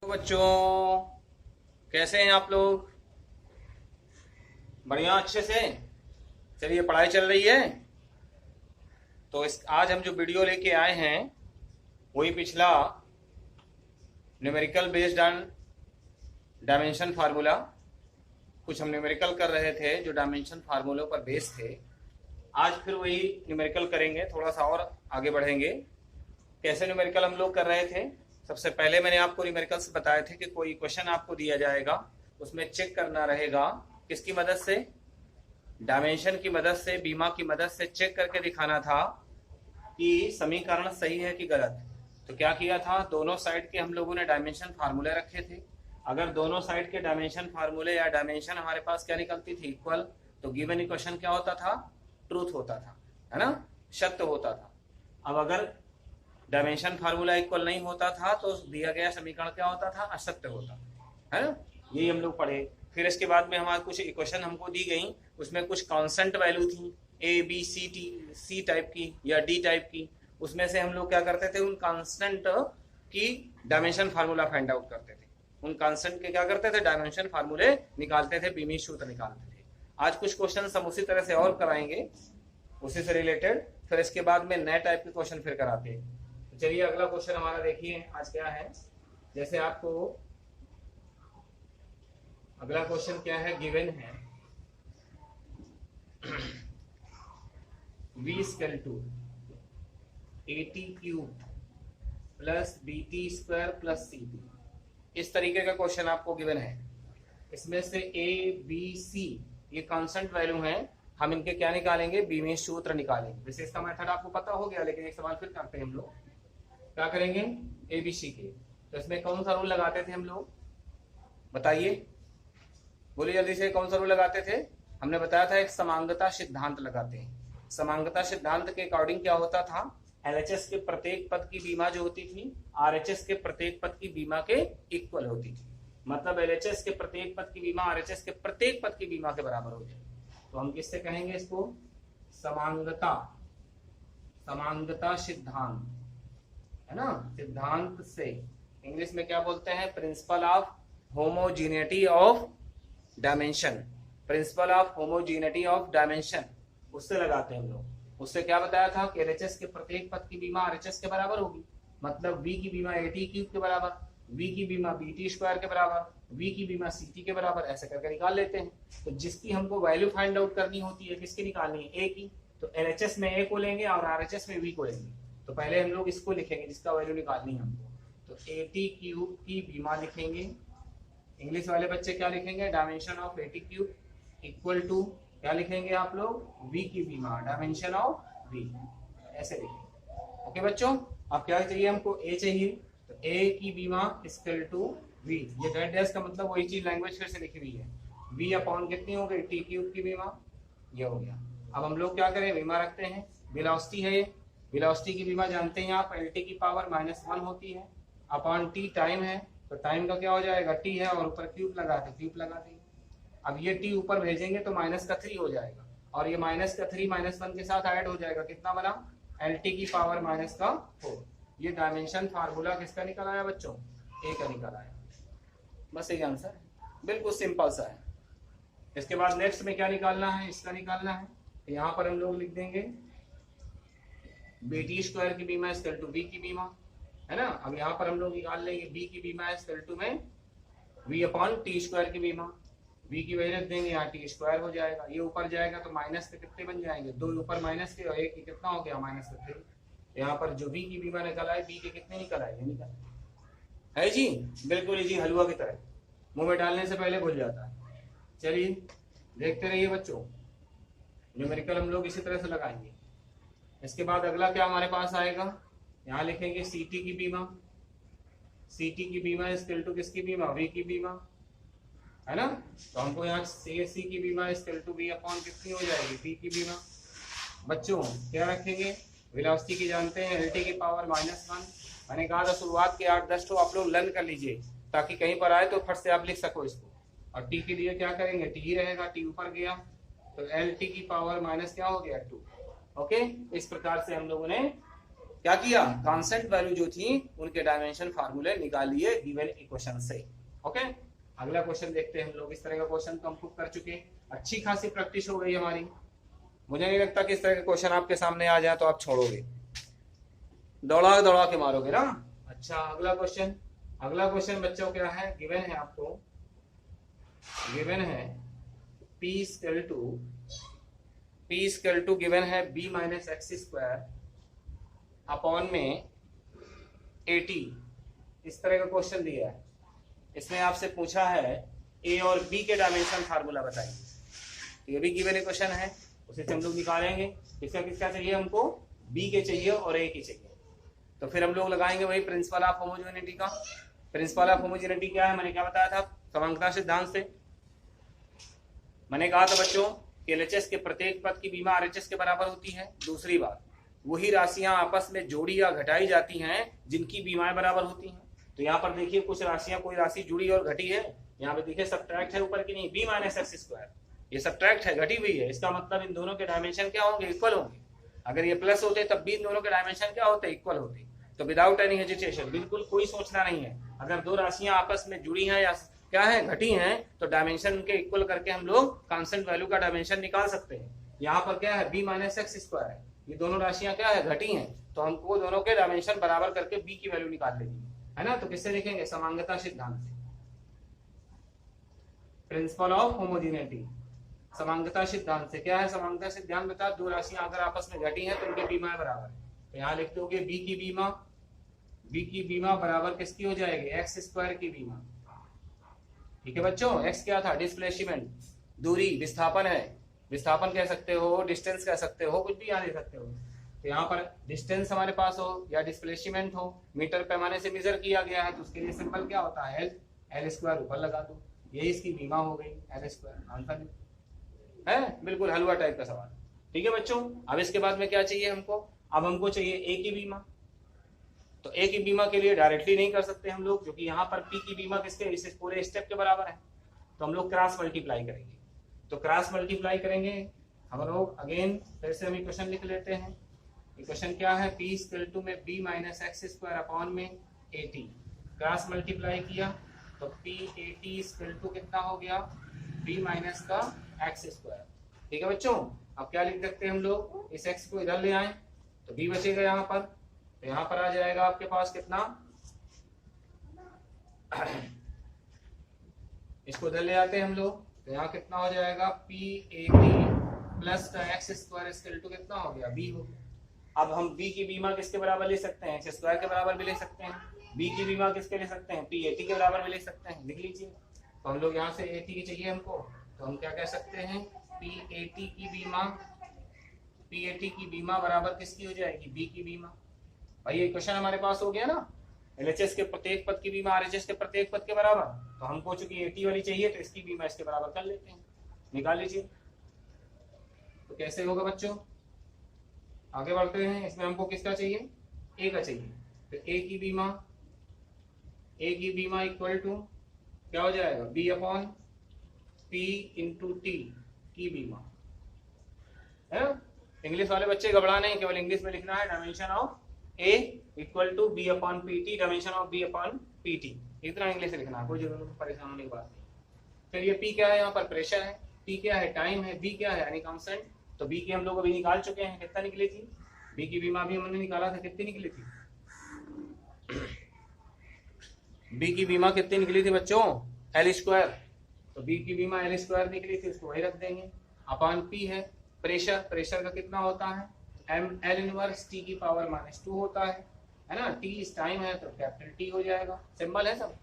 तो बच्चों, कैसे हैं आप लोग? बढ़िया, अच्छे से। चलिए, पढ़ाई चल रही है। तो आज हम जो वीडियो लेके आए हैं वही पिछला numerical based on dimension formula. कुछ हम न्यूमेरिकल कर रहे थे जो डायमेंशन फार्मूलों पर बेस्ड थे। आज फिर वही न्यूमेरिकल करेंगे, थोड़ा सा और आगे बढ़ेंगे। कैसे न्यूमेरिकल हम लोग कर रहे थे? सबसे पहले मैंने आपको न्यूमेरिकल्स बताए थे कि कोई क्वेश्चन आपको दिया जाएगा, उसमें चेक करना रहेगा किसकी मदद से? डायमेंशन की मदद से, बीमा की मदद से चेक करके दिखाना था कि समीकरण सही है कि गलत। तो क्या किया था, दोनों साइड के हम लोगों ने डायमेंशन फार्मूले रखे थे। अगर दोनों साइड के डायमेंशन फार्मूले या डायमेंशन हमारे पास क्या निकलती थी, इक्वल, तो गिवन इक्वेशन क्या होता था? ट्रूथ होता था, है ना, सत्य होता था। अब अगर डायमेंशन फार्मूला इक्वल नहीं होता था तो दिया गया समीकरण क्या होता था? असत्य होता, है ना। यही हम लोग पढ़े। फिर इसके बाद में हमारे कुछ इक्वेशन हमको दी गई, उसमें कुछ कांस्टेंट वैल्यू थी, A B C T, C type की या डी टाइप की। उसमें से हम लोग क्या करते थे, उन कांस्टेंट की डायमेंशन फार्मूला फाइंड आउट करते थे। उन कांस्टेंट के क्या करते थे? डायमेंशन फार्मूले निकालते थे, बीमी सूत्र निकालते थे। आज कुछ क्वेश्चन हम उसी तरह से और कराएंगे, उसी से रिलेटेड। फिर इसके बाद में नए टाइप के क्वेश्चन फिर कराते हैं। तो चलिए, अगला क्वेश्चन हमारा देखिए आज क्या है। जैसे आपको अगला क्वेश्चन क्या है, गिवन है v square to A T cube plus B T square plus C T. इस तरीके का क्वेश्चन आपको गिवन है। इसमें से ए बी सी ये कांस्टेंट वैल्यू हैं, हम इनके क्या निकालेंगे? बीमी सूत्र निकालेंगे। वैसे इसका मेथड आपको पता हो गया, लेकिन एक सवाल फिर करते हैं हम लोग। क्या करेंगे? ए बी सी के। तो इसमें कौन सा रूल लगाते थे हम लोग, बताइए, बोलिए जल्दी से। कौन सा रूल लगाते थे? हमने बताया था एक समांगता सिद्धांत लगाते हैं। समांगता सिद्धांत के अकॉर्डिंग क्या होता था, एलएचएस के प्रत्येक पद की बीमा जो होती थी आरएचएस के प्रत्येक पद की बीमा के इक्वल होती थी। मतलब एलएचएस के प्रत्येक पद की बीमा आरएचएस के प्रत्येक पद की बीमा के बराबर होती है। तो हम किससे कहेंगे इसको? समांगता, समांगता सिद्धांत, है ना। सिद्धांत से इंग्लिश में क्या बोलते हैं? Principle of homogeneity of dimension. Principal of homogeneity of dimension, उससे लगाते हैं हम लोग। उससे क्या बताया था कि एलएचएस के प्रत्येक पद की बीमा आरएचएस के बराबर होगी। मतलब v की बीमा एटी क्यूब के बराबर, v की बीमा बीटी स्क्वायर के बराबर, v की बीमा सीटी के बराबर, ऐसे करके निकाल लेते हैं। तो जिसकी हमको वैल्यू फाइंड आउट करनी होती है, किसकी निकालनी है? ए की। तो एलएचएस में ए को लेंगे और आरएचएस में v को लेंगे। तो पहले हम लोग इसको लिखेंगे जिसका वैल्यू निकालनी है हमको। तो एटी क्यूब की बीमा लिखेंगे। इंग्लिश वाले बच्चे क्या लिखेंगे? Dimension of A T cube equal to क्या लिखेंगे आप लोग? v की बीमा, डायमेंशन ऑफ v, ऐसे लिखेंगे। ओके बच्चों, अब क्या चाहिए हमको? a चाहिए। तो a की बीमा इक्वल टू v। ये डेट डैश का मतलब वही चीज लैंग्वेज फिर से लिखी हुई है। v अपॉन कितनी हो गई? t क्यूब की बीमा, ये हो गया। अब हम लोग क्या करें? बीमा रखते हैं, वेलोसिटी है ये। वेलोसिटी की बीमा जानते हैं आप, एल टी की पावर -1 होती है अपॉन t टाइम है। तो टाइम का क्या हो जाएगा? t है और ऊपर क्यूब लगा दे, क्यूब लगा देंगे। अब ये t ऊपर भेजेंगे तो -3 हो जाएगा, और ये -3 -1 के साथ ऐड हो जाएगा। कितना बना? एल टी की पावर -4। ये डायमेंशन फार्मूला किसका निकल आया बच्चों? ए का निकल आया। बस यही आंसर है, बिल्कुल सिंपल सा है। इसके बाद नेक्स्ट में क्या निकालना है? इसका निकालना है। तो यहाँ पर हम लोग लिख देंगे बीटी स्क्वायर की बीमा इक्वल टू बी की बीमा, है ना। अब यहाँ पर हम लोग निकाल लेंगे बी की बीमा इक्वल टू में वी अपॉन टी स्क्वायर की बीमा। v की वैल्यू रख देंगे, यहाँ टी स्क्वायर हो जाएगा। ये ऊपर जाएगा तो माइनस के कितने बन जाएंगे? 2 ऊपर माइनस के और एक कितना हो गया? -3। यहाँ पर जो v की बीमा निकल आए, b के कितने निकल आए? ये निकल है जी, बिल्कुल जी, हलवा की तरह, मुंह में डालने से पहले घुल जाता है। चलिए देखते रहिए बच्चों, न्यूमेरिकल हम लोग इसी तरह से लगाएंगे। इसके बाद अगला क्या हमारे पास आएगा? यहाँ लिखेंगे सी टी की बीमा। सी टी की बीमा इक्वल टू किसकी बीमा? v की बीमा, है ना। तो हमको यहाँ सी की बीमा इक्वल टू v अपॉन कितनी हो जाएगी? p की बीमा। बच्चों क्या रखेंगे? वेलोसिटी की जानते हैं, एल टी की पावर -1। मैंने कहा था शुरुआत के 8-10 तो आप लोग लर्न कर लीजिए, ताकि कहीं पर आए तो फट से आप लिख सको इसको। और टी के लिए क्या करेंगे? टी ही रहेगा, टी ऊपर गया तो एल टी की पावर माइनस क्या हो गया? 2। ओके, इस प्रकार से हम लोगों ने क्या किया, कांस्टेंट वैल्यू जो थी उनके डायमेंशन फार्मूले निकाल लिए गिवन इक्वेशन से। ओके, अगला क्वेश्चन देखते हैं हम लोग। इस तरह का क्वेश्चन तो हम खुद कर चुके, अच्छी खासी प्रैक्टिस हो गई हमारी। मुझे नहीं लगता कि इस तरह के क्वेश्चन आपके सामने आ जाए तो आप छोड़ोगे, दौड़ा दौड़ा के मारोगे ना। अच्छा, अगला क्वेश्चन बच्चों क्या है, गिवन है आपको, गिवन है P इक्वल टू गिवन है b minus x square upon में 80। इस तरह का क्वेश्चन दिया है, इसमें आपसे पूछा है a और b के डायमेंशन फार्मूला बताइए। ये भी गिवन क्वेश्चन है, उसे हम लोग निकालेंगे। किसका किसका चाहिए हमको, b के चाहिए और a के चाहिए। तो फिर हम लोग लगाएंगे वही प्रिंसिपल ऑफ होमोजेनिटी का। प्रिंसिपल ऑफ होमोजेनिटी क्या है, मैंने क्या बताया था समांगता सिद्धांत से। मैंने कहा था बच्चों कि एलएचएस के प्रत्येक पद की बीमा आरएचएस के बराबर होती है। दूसरी बात, वही राशियां आपस में जोड़ी या घटाई जाती हैं जिनकी बीमाएं बराबर होती हैं। तो यहाँ पर देखिए कुछ राशियां, कोई राशि जुड़ी और घटी है, यहाँ पे देखिए सब्ट्रैक्ट है ऊपर की नहीं, b माइनस एक्स स्क्वायर, ये सब्ट्रैक्ट है, घटी हुई है। इसका मतलब इन दोनों के डायमेंशन क्या होंगे, इक्वल होंगे। अगर ये प्लस होते तब भी इन दोनों के डायमेंशन क्या होते, इक्वल होते। तो विदाउट एनी हेजिटेशन, बिल्कुल कोई सोचना नहीं है, अगर दो राशियां आपस में जुड़ी हैं या क्या है घटी हैं तो डायमेंशन उनके इक्वल करके हम लोग कांस्टेंट वैल्यू का डायमेंशन निकाल सकते हैं। यहाँ पर क्या है, b माइनस एक्स स्क्वायर है, ये दोनों राशियां क्या है, घटी हैं, तो हमको दोनों के डायमेंशन बराबर करके b की वैल्यू निकाल लेनी है ना। तो किससे लिखेंगे, समांगता सिद्धांत से, प्रिंसिपल ऑफ होमोजेनिटी, समांगता सिद्धांत से। क्या है समांगता सिद्धांत, बता, दो राशियां अगर आपस में घटी हैं तो उनकी बीमा बराबर है। तो यहाँ लिख दोगे b की बीमा बराबर किसकी हो जाएगी, एक्स स्क्वायर की बीमा। ठीक है बच्चों, x क्या था, डिस्प्लेसमेंट, दूरी, विस्थापन है, विस्थापन कह सकते हो, डिस्टेंस कह सकते हो, कुछ भी यहाँ दे सकते हो। तो यहाँ पर डिस्टेंस हमारे पास हो या डिस्प्लेसमेंट हो, मीटर पैमाने से मेजर किया गया है, तो उसके लिए सिंबल क्या होता है, एल स्क्वायर ऊपर लगा दो, यही इसकी बीमा हो गई, एल स्क्वायर। आंसर है, बिल्कुल हलवा टाइप का सवाल। ठीक है बच्चों, अब इसके बाद में क्या चाहिए हमको, अब हमको चाहिए ए की बीमा। तो ए की बीमा के लिए डायरेक्टली नहीं कर सकते हम लोग, क्योंकि यहाँ पर पी की बीमा किसके, इस पूरे स्टेप के बराबर है, तो हम लोग क्रॉस मल्टीप्लाई करेंगे। तो क्रॉस मल्टीप्लाई करेंगे हम लोग, अगेन फिर से हम इक्वेशन लिख लेते हैं। इक्वेशन क्या है, पी इक्वल टू में b minus x square upon में 80, क्रॉस मल्टीप्लाई किया तो p 80 इक्वल टू कितना हो गया, b माइनस का एक्स स्क्वायर। ठीक है बच्चों, अब क्या लिख सकते हैं हम लोग, इस x को इधर ले आए तो b बचेगा यहाँ पर, तो यहाँ पर आ जाएगा आपके पास कितना, इसको इधर ले आते हैं हम लोग, तो यहाँ कितना हो जाएगा, p80 प्लस का एक्स स्क्वायर इक्वल टू कितना हो गया, b हो गया। अब हम b की बीमा किसके बराबर ले सकते हैं, एक्स स्क्वायर के बराबर भी ले सकते हैं, b की बीमा किसके ले सकते हैं, p80 के बराबर भी ले सकते हैं, लिख लीजिए। तो हम लोग यहाँ से 80 की चाहिए हमको, तो हम क्या कह सकते हैं, p80 की बीमा बराबर किसकी हो जाएगी, b की बीमा। भाई ये क्वेश्चन हमारे पास हो गया ना, एलएचएस के प्रत्येक पद की बीमा आरएचएस के प्रत्येक पद के बराबर। तो हमको चूंकि 80 वाली चाहिए तो इसकी बीमा इसके बराबर कर लेते हैं, निकाल लीजिए। तो कैसे होगा बच्चों, आगे बढ़ते हैं। इसमें हमको किसका चाहिए, ए का चाहिए, तो ए की बीमा इक्वल टू क्या हो जाएगा, B upon P into T की बीमा है। इंग्लिश वाले बच्चे घबरा नहीं, केवल इंग्लिश में लिखना है, dimension of A equal to B upon P T, dimension of B upon P T, इतना इंग्लिश से लिखना है, कोई जरूरत परेशान होने की बात नहीं। फिर ये पी क्या है, यहाँ पर प्रेशर है, टी क्या है, टाइम है, बी क्या है यानी कांस्टेंट। तो बी की हम लोग अभी निकाल चुके हैं, कितना निकली थी, बी की बीमा भी हमने निकाला था, कितनी निकली थी, बी की बीमा कितनी निकली थी बच्चों, एल स्क्वायर। तो बी की बीमा एल स्क्वायर निकली थी, उसको वही रख देंगे, अपॉन पी है प्रेशर का कितना होता है, एम एल इनवर्स टी की पावर -2 होता है ना, टी इस टाइम है तो कैपिटल टी हो जाएगा, सिंबल है सब।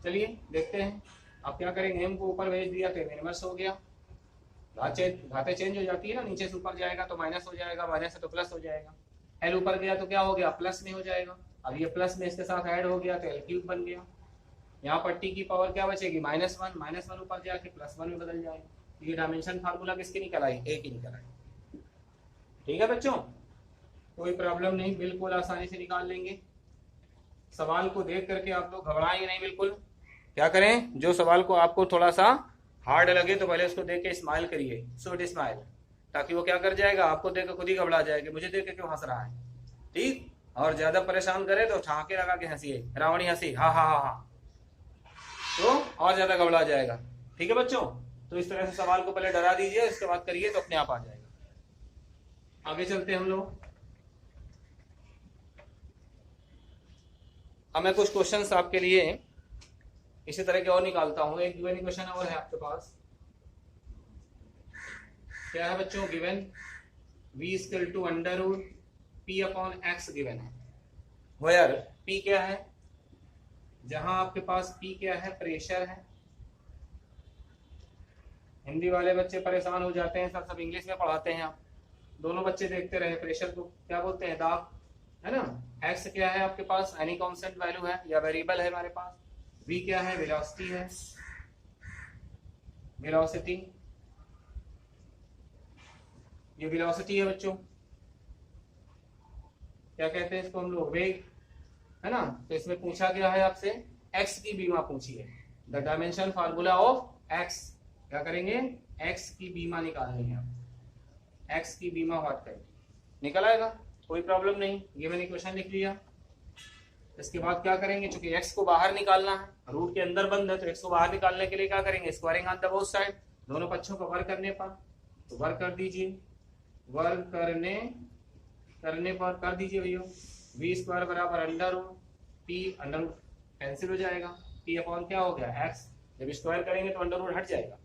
चलिए देखते हैं अब क्या करेंगे, एम को ऊपर भेज दिया तो इनवर्स हो गया, घातें चेंज हो जाती है ना, नीचे से ऊपर जाएगा तो माइनस हो जाएगा, माइनस से तो प्लस हो जाएगा, एल ऊपर गया तो क्या हो गया, प्लस में हो जाएगा। अब ये प्लस में इसके साथ ऐड हो गया तो एल क्यूब बन गया। यहाँ पर टी की पावर क्या बचेगी, -1 ऊपर जाके +1 में बदल जाएगा। ये डायमेंशन फार्मूला किसकी निकल आई, ए की निकल आई। ठीक है बच्चों, कोई प्रॉब्लम नहीं, बिल्कुल आसानी से निकाल लेंगे। सवाल को देख करके आप लोग घबराएंगे नहीं, बिल्कुल क्या करें, जो सवाल को आपको थोड़ा सा हार्ड लगे तो पहले उसको देख के स्माइल करिए, शॉर्ट स्माइल, ताकि वो क्या कर जाएगा, आपको देख के खुद ही घबरा जाएगा, मुझे देख के क्यों हंस रहा है। ठीक। और ज्यादा परेशान करे तो ठाके लगा के हंसिए, रावणी हंसी हा हा हा हा, तो और ज्यादा घबरा जाएगा। ठीक है बच्चों, तो इस तरह से सवाल को पहले डरा दीजिए, उसके बाद करिए तो अपने आप आ जाएगा। आगे चलते हैं हम लोग। अब मैं कुछ क्वेश्चंस आपके लिए इसी तरह के और निकालता हूं। एक गिवन क्वेश्चन और है आपके पास। क्या है बच्चों? Given v equal to under root p upon x given है। वेयर p क्या है? जहां आपके पास p क्या है? प्रेशर है। हिंदी वाले बच्चे परेशान हो जाते हैं, सर सब इंग्लिश में पढ़ाते हैं आप। दोनों बच्चे देखते रहे। प्रेशर को क्या बोलते हैं? दाब, है ना। x क्या है आपके पास? एनी कांस्टेंट वैल्यू है या वेरिएबल है हमारे पास। v क्या है? वेलोसिटी है, वेलोसिटी, ये वेलोसिटी है बच्चों। क्या कहते हैं इसको हम लोग? वेग, है ना। तो इसमें पूछा गया है आपसे x की बीमा पूछी है। The dimension formula of x, क्या करेंगे? x की बीमा निकालनी है। x की बीमा व्हाट करेंगे? निकल आएगा, कोई प्रॉब्लम नहीं। ये मैंने क्वेश्चन लिख लिया। इसके बाद क्या करेंगे? चूंकि x को बाहर निकालना है, रूट के अंदर बंद है, तो x को बाहर निकालने के लिए क्या करेंगे? Squaring on the both side, दोनों पक्षों को वर्ग करने पर। तो वर्ग कर दीजिए, वर्ग करने पर कर दीजिए भैया। v स्क्वायर बराबर under root p, under root cancel हो जाएगा, p अपॉन क्या हो गया? x। जब स्क्वायर करेंगे तो अंडर रूट हट जाएगा।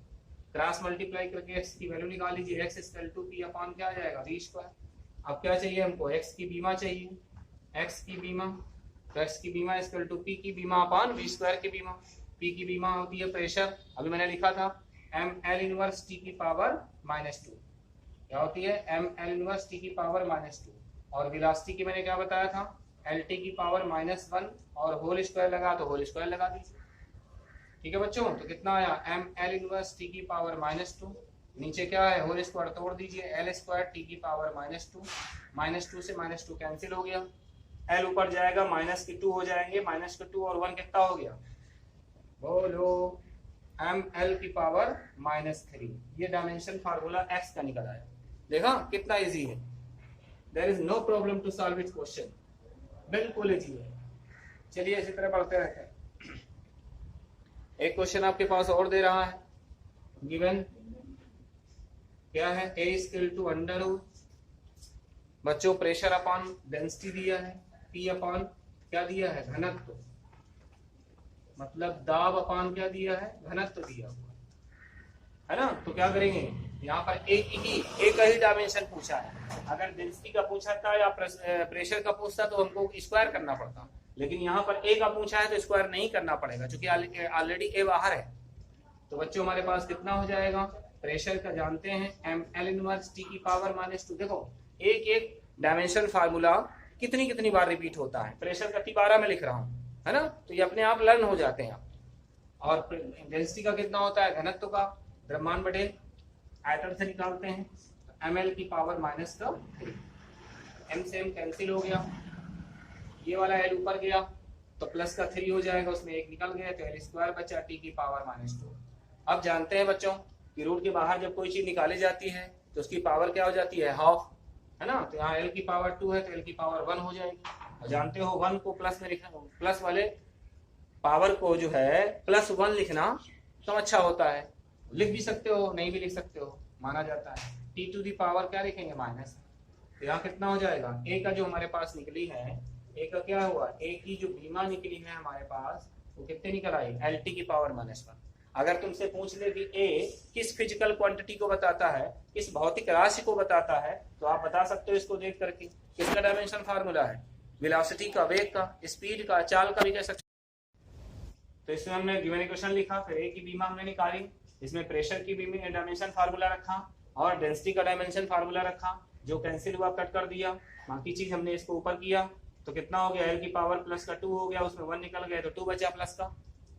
क्रॉस मल्टीप्लाई करके x की वैल्यू निकाल लीजिए। x equal to p upon क्या आ जाएगा? v square. अब क्या चाहिए हमको? x की बीमा चाहिए, x की बीमा। तो x की बीमा इक्वल टू p की बीमा अपॉन v स्क्वायर की बीमा। p की बीमा होती है प्रेशर, अभी मैंने लिखा था ml इनवर्स t की पावर -2। क्या होती है? ml इनवर्स t की पावर -2। और वेलोसिटी की मैंने क्या बताया था? lt की पावर -1, और होल स्क्वायर लगा तो होल स्क्वायर लगा दीजिए। ठीक है बच्चों, तो कितना आया? ml इनवर्स t की पावर -2, नीचे क्या है? होल स्क्वायर तोड़ दीजिए, l स्क्वायर t की पावर -2, -2 से -2 कैंसिल हो गया, l ऊपर जाएगा, -2 हो जाएंगे, -2 और 1 कितना हो गया? बोलो, ml की पावर -3। ये डायमेंशन फार्मूला x का निकल आया। देखा कितना इजी है। There is no problem to solve it question, बिल्कुल इजी है। चलिए इसी तरह बढ़ते रहते हैं। एक क्वेश्चन आपके पास और दे रहा है। गिवन क्या है? a equal to under root, बच्चों प्रेशर अपॉन डेंसिटी दिया है, p अपॉन क्या दिया है? घनत्व, मतलब दाब अपॉन क्या दिया है? घनत्व दिया हुआ है ना। तो क्या करेंगे? यहाँ पर एक ही डायमेंशन पूछा है। अगर डेंसिटी का पूछा था या प्रेशर का पूछता तो हमको स्क्वायर करना पड़ता, लेकिन यहाँ पर ए का पूछा है तो स्क्वायर नहीं करना पड़ेगा, क्योंकि ऑलरेडी ए बाहर है। तो बच्चों हमारे पास कितना हो जाएगा? प्रेशर का जानते हैं ml इनवर्स t की पावर -2। देखो एक डायमेंशन फार्मूला कितनी बार रिपीट होता है। प्रेशर का T12 में लिख रहा हूँ, है ना, तो ये अपने आप लर्न हो जाते हैं। और डेंसिटी का कितना होता है? घनत्व का द्रव्यमान बटे आयतन से निकालते हैं, ml की पावर -3। m से m कैंसिल हो गया, ये वाला l ऊपर गया तो प्लस का 3 हो जाएगा, उसमें एक निकल गया तो l स्क्वायर बचा t की पावर -2। अब जानते हैं बच्चों कि रूट के बाहर जब कोई चीज निकाली जाती है तो उसकी पावर क्या हो जाती है? हाफ, है ना। तो यहाँ l की पावर 2 है तो l की पावर 1 हो जाएगी। और जानते हो 1 को प्लस में लिखना, प्लस वाले पावर को जो है +1 लिखना तो अच्छा होता है। लिख भी सकते हो, नहीं भी लिख सकते हो, माना जाता है। t टू दी पावर क्या लिखेंगे? माइनस। तो यहाँ कितना हो जाएगा? a का जो हमारे पास निकली है, a का क्या हुआ? a की जो बीमा निकली है हमारे पास वो कितने निकल आई? lt की पावर -1। अगर तुमसे पूछ ले कि a किस फिजिकल क्वांटिटी को बताता है, किस भौतिक राशि को बताता है, तो आप बता सकते हो इसको देख करके। किसका डायमेंशन फार्मूला है? वेलोसिटी का, वेग का, स्पीड का, चाल का भी कह सकते। तो इसमें हमने गिवन इक्वेशन लिखा, फिर a की बीमा हमने निकाली, इसमें प्रेशर की बीमा डायमेंशन फार्मूला रखा और डेंसिटी का डायमेंशन फार्मूला रखा। जो कैंसिल हुआ कट कर दिया, बाकी चीज हमने इसको ऊपर किया तो कितना हो गया? l की पावर प्लस का 2 हो गया, उसमें 1 निकल गया तो 2 बचा प्लस का,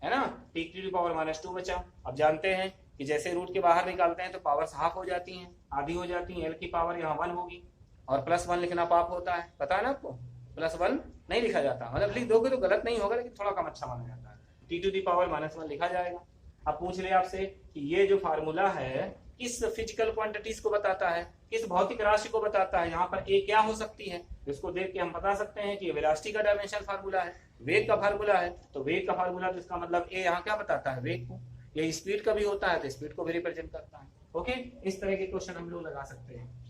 है ना। t की पावर -2 बचा। अब जानते हैं कि जैसे रूट के बाहर निकालते हैं तो पावर्स हाफ हो जाती हैं, आधी हो जाती हैं। l की पावर यहाँ 1 होगी और +1 लिखना पाप होता है, पता है ना आपको। +1 नहीं लिखा जाता, मतलब लिख दोगे तो गलत नहीं होगा, लेकिन थोड़ा कम अच्छा माना जाता है। t टू दी पावर -1 लिखा जाएगा। अब पूछ ले आपसे कि ये जो फार्मूला है किस फिजिकल क्वांटिटीज को बताता है, किस भौतिक राशि को बताता है। यहाँ पर ए क्या हो सकती है, इसको देख के हम बता सकते हैं कि ये वेलोसिटी का डायमेंशन फार्मूला है, वेग का फार्मूला है। तो वेग का फार्मूला, तो इसका मतलब ए यहाँ क्या बताता है, वेग को। ये स्पीड का भी होता है तो स्पीड को भी रिप्रेजेंट करता है। ओके, इस तरह के क्वेश्चन हम लोग लगा सकते हैं।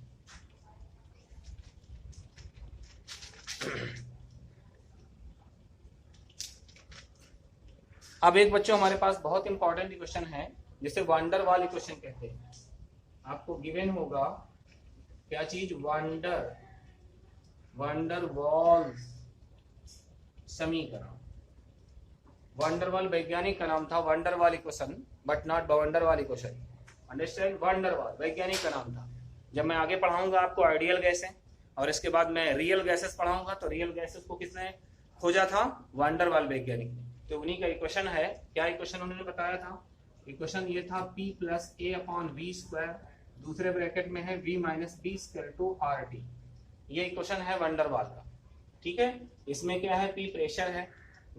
अब एक बच्चों हमारे पास बहुत इंपॉर्टेंट क्वेश्चन है जिसे वंडर वाल इक्वेशन कहते हैं। आपको गिवन होगा क्या चीज, वंडर वॉल समीकरण। वंडर वाल वैज्ञानिक का नाम था, वंडर वाल इक्वेशन, बट नॉट वंडर वाल इक्वेशन। अंडरस्टैंड, वंडर वाल वैज्ञानिक का नाम था। जब मैं आगे पढ़ाऊंगा आपको आइडियल गैसें और इसके बाद मैं रियल गैसेस पढ़ाऊंगा, तो रियल गैसेस को किसने खोजा था, वंडर वाल वैज्ञानिक ने। तो उन्हीं का इक्वेशन है। क्या इक्वेशन उन्होंने बताया था, इक्वेशन ये था P + A/v², दूसरे ब्रैकेट में है v - b² RT। ये इक्वेशन है वंडर वाल का। ठीक है, इसमें क्या है, P प्रेशर है,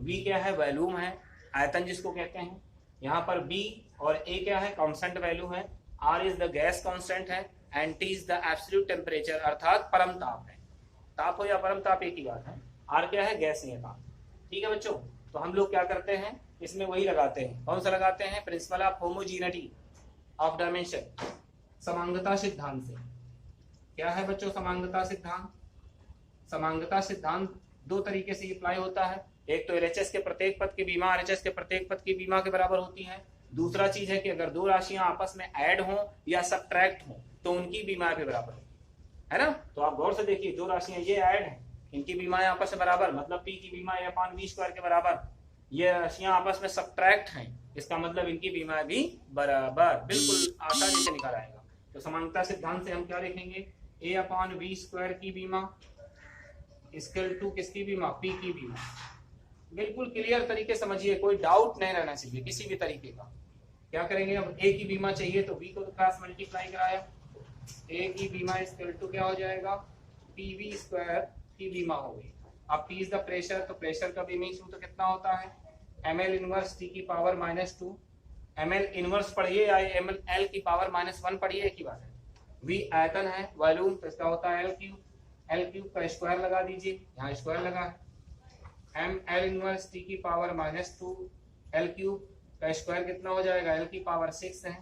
v क्या है, वॉल्यूम है, आयतन जिसको कहते हैं। यहाँ पर b और a क्या है, कांस्टेंट वैल्यू है, r is the gas constant है, and t is the absolute temperature अर्थात परम ताप है। ताप हो या परम ताप एक ही बात है। r क्या है, गैस है ताप। ठीक है बच्चों, तो हम लोग क्या करते हैं, इसमें वही लगाते हैं। कौन सा लगाते हैं, principle of homogeneity of dimension, समांगता सिद्धांत से। क्या है बच्चों समांगता सिद्धांत? समांगता सिद्धांत दो तरीके से अप्लाई होता है। एक तो LHS के प्रत्येक पद की बीमा RHS के प्रत्येक पद की बीमा के बराबर होती है। दूसरा चीज है कि अगर दो राशियां आपस में ऐड हो या सबट्रैक्ट हो तो उनकी बीमा के बराबर है ना। तो आप गौर से देखिए, दो राशियां ये ऐड है, इनकी बीमाएं आपस में बराबर, मतलब P की बीमा A/v² के बराबर। ये राशियां आपस में सबट्रैक्ट हैं, इसका मतलब इनकी बीमा भी बराबर। बिल्कुल आसानी से निकाल आएगा। तो समांगता सिद्धांत से हम क्या लिखेंगे, A/v² की बीमा इक्वल टू किसकी बीमा, P की बीमा। बिल्कुल क्लियर तरीके समझिए, कोई डाउट नहीं रहना चाहिए किसी भी तरीके का। क्या करेंगे, अब A की बीमा चाहिए तो V को क्रॉस मल्टीप्लाई कराया, A की बीमा इक्वल टू क्या हो जाएगा, PV² की बीमा होगी। अब P इज द प्रेशर, तो प्रेशर का बीमिंग सूत्र कितना होता है, ml इनवर्स T की पावर -2। ml इनवर्स पढ़िए या ml L की पावर -1 पढ़िए, एक ही बात है। V आयतन है, वॉल्यूम, तो इसका होता है L³ का स्क्वायर लगा दीजिए, यहाँ स्क्वायर लगा है। ml इनवर्स T की पावर -2, L³ का स्क्वायर कितना हो जाएगा, L की पावर 6 है,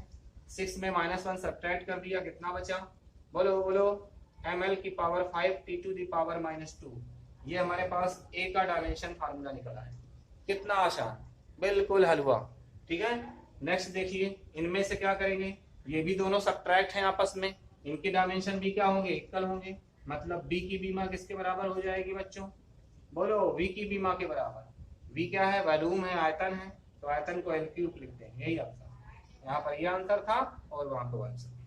6 में -1 सब्ट्रैक्ट कर दिया, कितना बचा, बोलो बोलो, ml की power 5 T to the power -2। ये हमारे पास A का डायमेंशन फार्मूला निकला है। कितना आसान, बिल्कुल हल हुआ। ठीक है, नेक्स्ट देखिए, इनमें से क्या करेंगे, ये भी दोनों सब्ट्रैक्ट हैं आपस में, इनके डायमेंशन भी क्या होंगे, इक्वल होंगे। मतलब B की बीमा किसके बराबर हो जाएगी बच्चों, बोलो, V की बीमा के बराबर। V क्या है, वॉल्यूम है, आयतन है, तो आयतन को L³ लिखते हैं। यही आंसर, यहाँ पर यह आंसर था और वहां पर आंसर।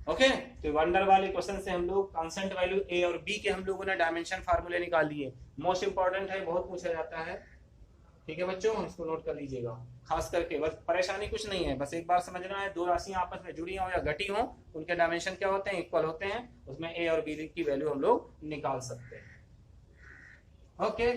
ओके, तो वंडर वाले क्वेश्चन से हम लोग कांस्टेंट वैल्यू A और B के हम लोगों ने डायमेंशन फार्मूले निकाल लिए। मोस्ट इंपॉर्टेंट है, बहुत पूछा जाता है। ठीक है बच्चों, इसको नोट कर लीजिएगा। खास करके बस परेशानी कुछ नहीं है, बस एक बार समझना है, दो राशियां आपस में जुड़ी हो या घटी हो, उनके डायमेंशन क्या होते हैं, इक्वल होते हैं। उसमें A और B की वैल्यू हम लोग निकाल सकते हैं। ओके।